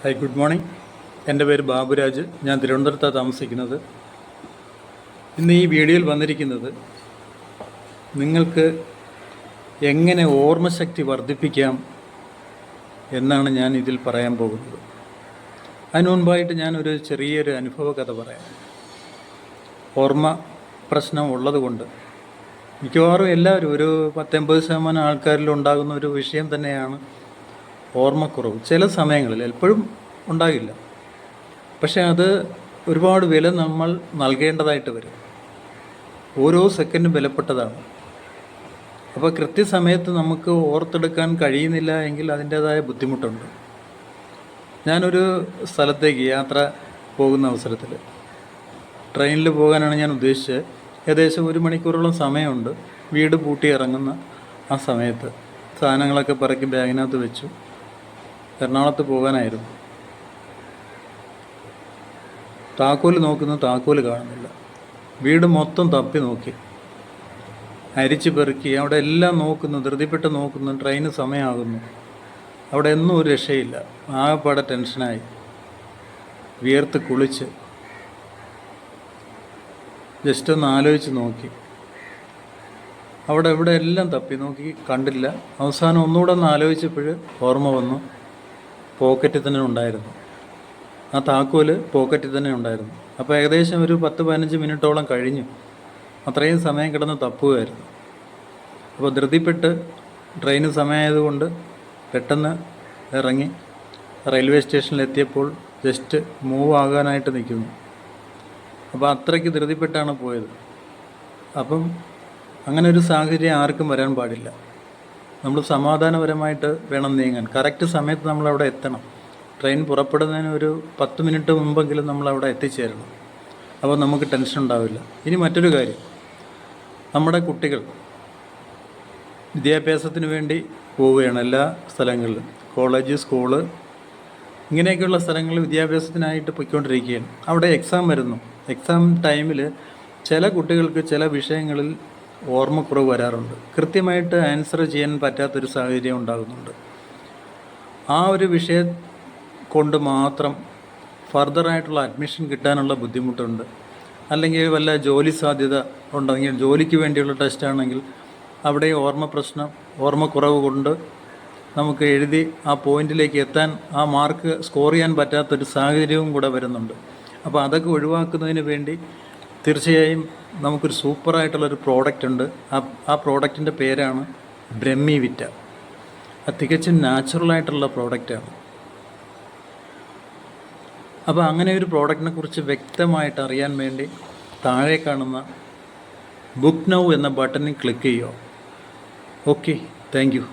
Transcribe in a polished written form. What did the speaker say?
Hi, good morning. എൻ്റെ പേര് ബാബുരാജ്. ഞാൻ തിരുവനന്തപുരത്താണ് താമസിക്കുന്നത്. ഇന്ന് ഈ വീഡിയോയിൽ വന്നിരിക്കുന്നത് നിങ്ങൾക്ക് എങ്ങനെ ഓർമ്മശക്തി വർദ്ധിപ്പിക്കാം എന്നാണ് ഞാൻ ഇതിൽ പറയാൻ പോകുന്നത്. അതിനു മുൻപായിട്ട് ഞാനൊരു ചെറിയൊരു അനുഭവ കഥ പറയാം. ഓർമ്മ പ്രശ്നം ഉള്ളതുകൊണ്ട് മിക്കവാറും എല്ലാവരും ഒരു 80% ആൾക്കാരിൽ ഉണ്ടാകുന്ന ഒരു വിഷയം തന്നെയാണ് ഓർമ്മക്കുറവ്. ചില സമയങ്ങളിൽ, എപ്പോഴും ഉണ്ടാകില്ല, പക്ഷേ അത് ഒരുപാട് വില നമ്മൾ നൽകേണ്ടതായിട്ട് വരും. ഓരോ സെക്കൻഡും വിലപ്പെട്ടതാണ്. അപ്പോൾ കൃത്യസമയത്ത് നമുക്ക് ഓർത്തെടുക്കാൻ കഴിയുന്നില്ല എങ്കിൽ അതിൻ്റേതായ ബുദ്ധിമുട്ടുണ്ട്. ഞാനൊരു സ്ഥലത്തേക്ക് യാത്ര പോകുന്ന അവസരത്തിൽ ട്രെയിനിൽ പോകാനാണ് ഞാൻ ഉദ്ദേശിച്ചത്. ഏകദേശം 1 മണിക്കൂറോളം സമയമുണ്ട്. വീട് പൂട്ടി ഇറങ്ങുന്ന ആ സമയത്ത് സാധനങ്ങളൊക്കെ പറക്കി ബാഗിനകത്ത് വെച്ചു. എറണാകുളത്ത് പോകാനായിരുന്നു. താക്കോല് നോക്കുന്നു, താക്കോല് കാണുന്നില്ല. വീട് മൊത്തം തപ്പി നോക്കി, അരിച്ച് പെറുക്കി, അവിടെ എല്ലാം നോക്കുന്നു, ധൃതിപ്പെട്ട് നോക്കുന്നു. ട്രെയിന് സമയമാകുന്നു. അവിടെ ഒന്നും ഒരു രക്ഷയില്ല. ആകെപ്പാടെ ടെൻഷനായി, വിയർത്ത് കുളിച്ച് ജസ്റ്റ് ഒന്ന് ആലോചിച്ച് നോക്കി. അവിടെ ഇവിടെ എല്ലാം തപ്പി നോക്കി, കണ്ടില്ല. അവസാനം ഒന്നുകൂടെ ഒന്ന് ആലോചിച്ചപ്പോൾ ഓർമ്മ വന്നു, പോക്കറ്റിൽ തന്നെ ഉണ്ടായിരുന്നു. ആ താക്കോല് പോക്കറ്റിൽ തന്നെ ഉണ്ടായിരുന്നു. അപ്പോൾ ഏകദേശം ഒരു 10-15 മിനിറ്റോളം കഴിഞ്ഞു. അത്രയും സമയം കിടന്ന് തപ്പുകയായിരുന്നു. അപ്പോൾ ധൃതിപ്പെട്ട് ട്രെയിന് സമയമായതുകൊണ്ട് പെട്ടെന്ന് ഇറങ്ങി റെയിൽവേ സ്റ്റേഷനിലെത്തിയപ്പോൾ ജസ്റ്റ് മൂവ് ആകാനായിട്ട് നിൽക്കുന്നു. അപ്പോൾ അത്രയ്ക്ക് ധൃതിപ്പെട്ടാണ് പോയത്. അപ്പം അങ്ങനെ ഒരു സാഹചര്യം ആർക്കും വരാൻ പാടില്ല. നമ്മൾ സമാധാനപരമായിട്ട് വേണം നീങ്ങാൻ. കറക്റ്റ് സമയത്ത് നമ്മളവിടെ എത്തണം. ട്രെയിൻ പുറപ്പെടുന്നതിന് ഒരു 10 മിനിറ്റ് മുമ്പെങ്കിലും നമ്മളവിടെ എത്തിച്ചേരണം. അപ്പോൾ നമുക്ക് ടെൻഷൻ ഉണ്ടാവില്ല. ഇനി മറ്റൊരു കാര്യം, നമ്മുടെ കുട്ടികൾ വിദ്യാഭ്യാസത്തിന് വേണ്ടി പോവുകയാണ് എല്ലാ സ്ഥലങ്ങളിലും. കോളേജ്, സ്കൂള്, ഇങ്ങനെയൊക്കെയുള്ള സ്ഥലങ്ങളിൽ വിദ്യാഭ്യാസത്തിനായിട്ട് പോയിക്കൊണ്ടിരിക്കുകയാണ്. അവിടെ എക്സാം വരുന്നു. എക്സാം ടൈമിൽ ചില കുട്ടികൾക്ക് ചില വിഷയങ്ങളിൽ ഓർമ്മക്കുറവ് വരാറുണ്ട്. കൃത്യമായിട്ട് ആൻസർ ചെയ്യാൻ പറ്റാത്തൊരു സാഹചര്യം ഉണ്ടാകുന്നുണ്ട്. ആ ഒരു വിഷയം കൊണ്ട് മാത്രം ഫർദറായിട്ടുള്ള അഡ്മിഷൻ കിട്ടാനുള്ള ബുദ്ധിമുട്ടുണ്ട്. അല്ലെങ്കിൽ വല്ല ജോലി സാധ്യത ഉണ്ടെങ്കിൽ, ജോലിക്ക് വേണ്ടിയുള്ള ടെസ്റ്റാണെങ്കിൽ അവിടെ ഓർമ്മക്കുറവ് കൊണ്ട് നമുക്ക് എഴുതി ആ പോയിന്റിലേക്ക് എത്താൻ, ആ മാർക്ക് സ്കോർ ചെയ്യാൻ പറ്റാത്തൊരു സാഹചര്യവും കൂടെ വരുന്നുണ്ട്. അപ്പോൾ അതൊക്കെ ഒഴിവാക്കുന്നതിന് വേണ്ടി തീർച്ചയായും നമുക്കൊരു സൂപ്പറായിട്ടുള്ളൊരു പ്രോഡക്റ്റ് ഉണ്ട്. ആ പ്രോഡക്റ്റിൻ്റെ പേരാണ് ബ്രഹ്മിവിറ്റ. അത് തികച്ചും നാച്ചുറലായിട്ടുള്ള പ്രോഡക്റ്റാണ്. അപ്പോൾ അങ്ങനെ ഒരു പ്രോഡക്റ്റിനെ കുറിച്ച് വ്യക്തമായിട്ട് അറിയാൻ വേണ്ടി താഴെ കാണുന്ന ബുക്ക് നൗ എന്ന ബട്ടണിൽ ക്ലിക്ക് ചെയ്യുക. Okay, thank you.